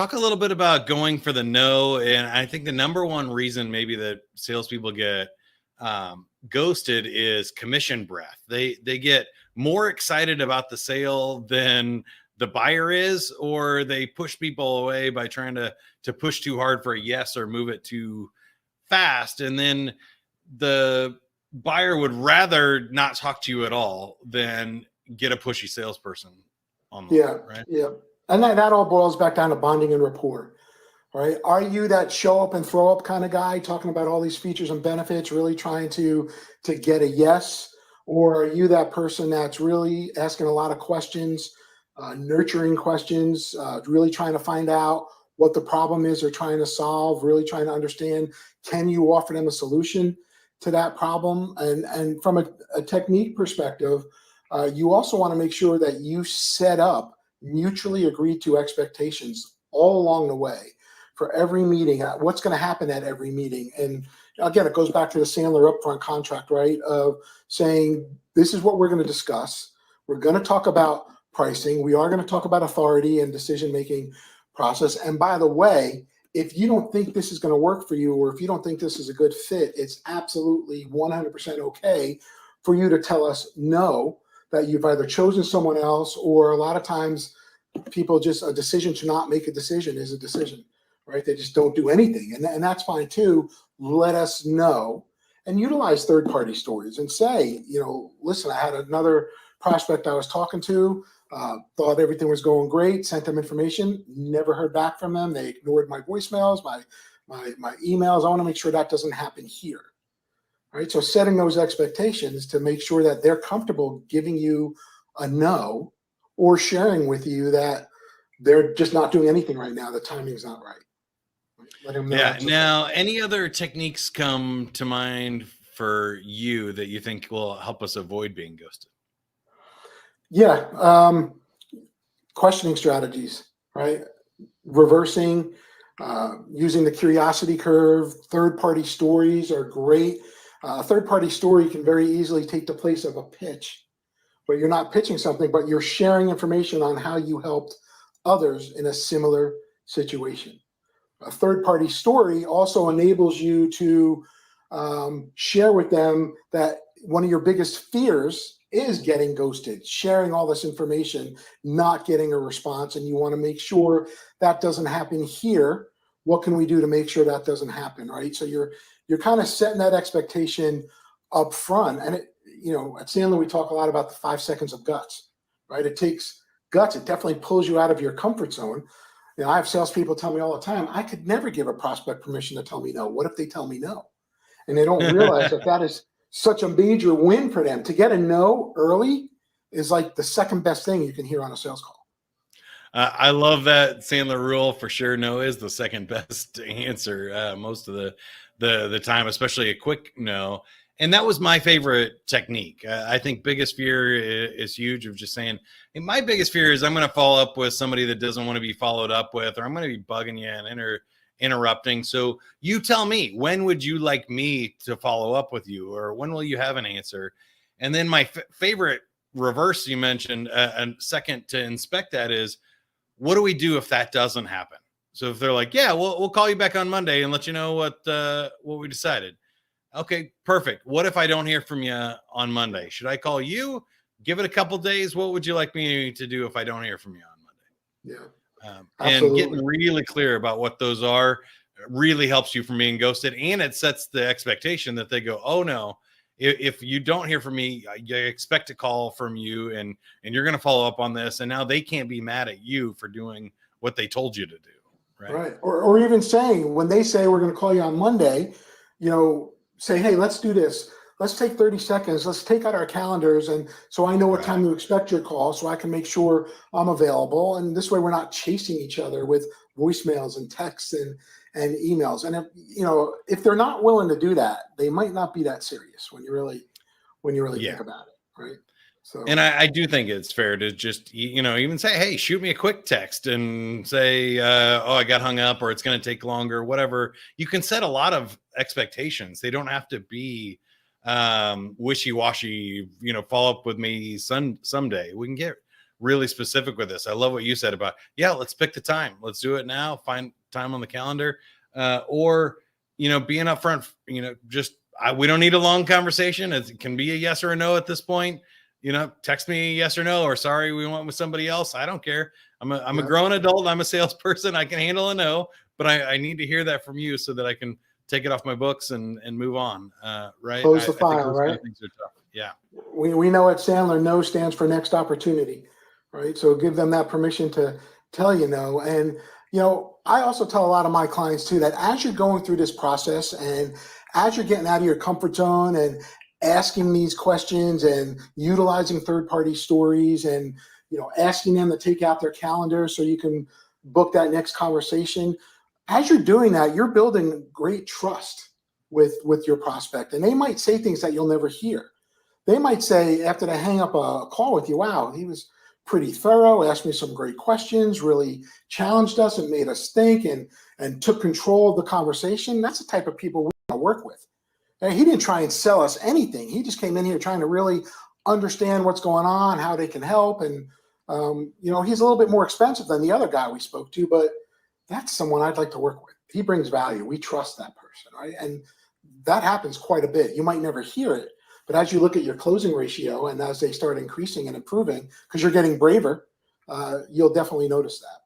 Talk a little bit about going for the no. And I think the number one reason maybe that salespeople get ghosted is commission breath. They get more excited about the sale than the buyer is, or they push people away by trying to push too hard for a yes or move it too fast. And then the buyer would rather not talk to you at all than get a pushy salesperson on the line, right? Yeah. And that all boils back down to bonding and rapport. All right. Are you that show up and throw up kind of guy talking about all these features and benefits, really trying to get a yes? Or are you that person that's really asking a lot of questions, nurturing questions, really trying to find out what the problem is they're trying to solve, really trying to understand, can you offer them a solution to that problem? And from a technique perspective, you also want to make sure that you set up mutually agreed to expectations all along the way for every meeting. What's going to happen at every meeting? And again, it goes back to the Sandler upfront contract, right? Of saying, this is what we're going to discuss. We're going to talk about pricing. We are going to talk about authority and decision-making process. And by the way, if you don't think this is going to work for you, or if you don't think this is a good fit, it's absolutely 100% okay for you to tell us no, that you've either chosen someone else, or a lot of times people just, a decision to not make a decision is a decision, right? They just don't do anything. And that's fine too. Let us know and utilize third-party stories and say, listen, I had another prospect I was talking to, thought everything was going great, sent them information, never heard back from them. They ignored my voicemails, my emails. I want to make sure that doesn't happen here. Right. So setting those expectations to make sure that they're comfortable giving you a no, or sharing with you that they're just not doing anything right now. The timing's not right. Let them know. Yeah. Now, any other techniques come to mind for you that you think will help us avoid being ghosted? Yeah. Questioning strategies, right? Reversing, using the curiosity curve. Third-party stories are great. A third-party story can very easily take the place of a pitch, where you're not pitching something, but you're sharing information on how you helped others in a similar situation. A third-party story also enables you to share with them that one of your biggest fears is getting ghosted, sharing all this information, not getting a response, and you want to make sure that doesn't happen here. What can we do to make sure that doesn't happen, right? So you're kind of setting that expectation up front. And at Sandler, we talk a lot about the 5 seconds of guts, right? It takes guts. It definitely pulls you out of your comfort zone. I have salespeople tell me all the time, I could never give a prospect permission to tell me no. What if they tell me no? And they don't realize that is such a major win for them. To get a no early is like the second best thing you can hear on a sales call. I love that Sandler rule for sure. No is the second best answer most of the time, especially a quick no. And that was my favorite technique. I think biggest fear is huge, of just saying, hey, my biggest fear is I'm going to follow up with somebody that doesn't want to be followed up with, or I'm going to be bugging you and interrupting. So you tell me, when would you like me to follow up with you, or when will you have an answer? And then my favorite reverse you mentioned, a second to inspect that, is, what do we do if that doesn't happen? So if they're like, yeah, we'll call you back on Monday and let you know what we decided. Okay, perfect. What if I don't hear from you on Monday? Should I call you? Give it a couple days. What would you like me to do if I don't hear from you on Monday? Yeah. And getting really clear about what those are really helps you from being ghosted. And it sets the expectation that they go, oh no, if you don't hear from me, I expect a call from you, and you're going to follow up on this. And now they can't be mad at you for doing what they told you to do. Right. Or even saying, when they say we're going to call you on Monday, say, hey, let's do this. Let's take 30 seconds. Let's take out our calendars. And so I know what time to expect your call, so I can make sure I'm available. And this way we're not chasing each other with voicemails and texts and emails. And if they're not willing to do that, they might not be that serious when you really think about it. Right. So, and I do think it's fair to just, even say, hey, shoot me a quick text and say, oh, I got hung up, or it's going to take longer, whatever. You can set a lot of expectations. They don't have to be wishy-washy, follow up with me someday. We can get really specific with this. I love what you said about, yeah, let's pick the time. Let's do it now. Find time on the calendar, or, being upfront, we don't need a long conversation. It can be a yes or a no at this point. Text me yes or no, or sorry, we went with somebody else. I don't care. I'm a grown adult. I'm a salesperson. I can handle a no, but I need to hear that from you so that I can take it off my books and move on. Right. Close the I think file, those right? kind of things are tough. Yeah. We know at Sandler, no stands for next opportunity, right? So give them that permission to tell you no. And, I also tell a lot of my clients too, that as you're going through this process and as you're getting out of your comfort zone and asking these questions and utilizing third-party stories and, asking them to take out their calendar so you can book that next conversation. As you're doing that, you're building great trust with your prospect. And they might say things that you'll never hear. They might say, after they hang up a call with you, wow, he was pretty thorough, asked me some great questions, really challenged us and made us think and took control of the conversation. That's the type of people we want to work with. And he didn't try and sell us anything. He just came in here trying to really understand what's going on, how they can help. And, he's a little bit more expensive than the other guy we spoke to, but that's someone I'd like to work with. He brings value. We trust that person, right? And that happens quite a bit. You might never hear it, but as you look at your closing ratio and as they start increasing and improving, because you're getting braver, you'll definitely notice that.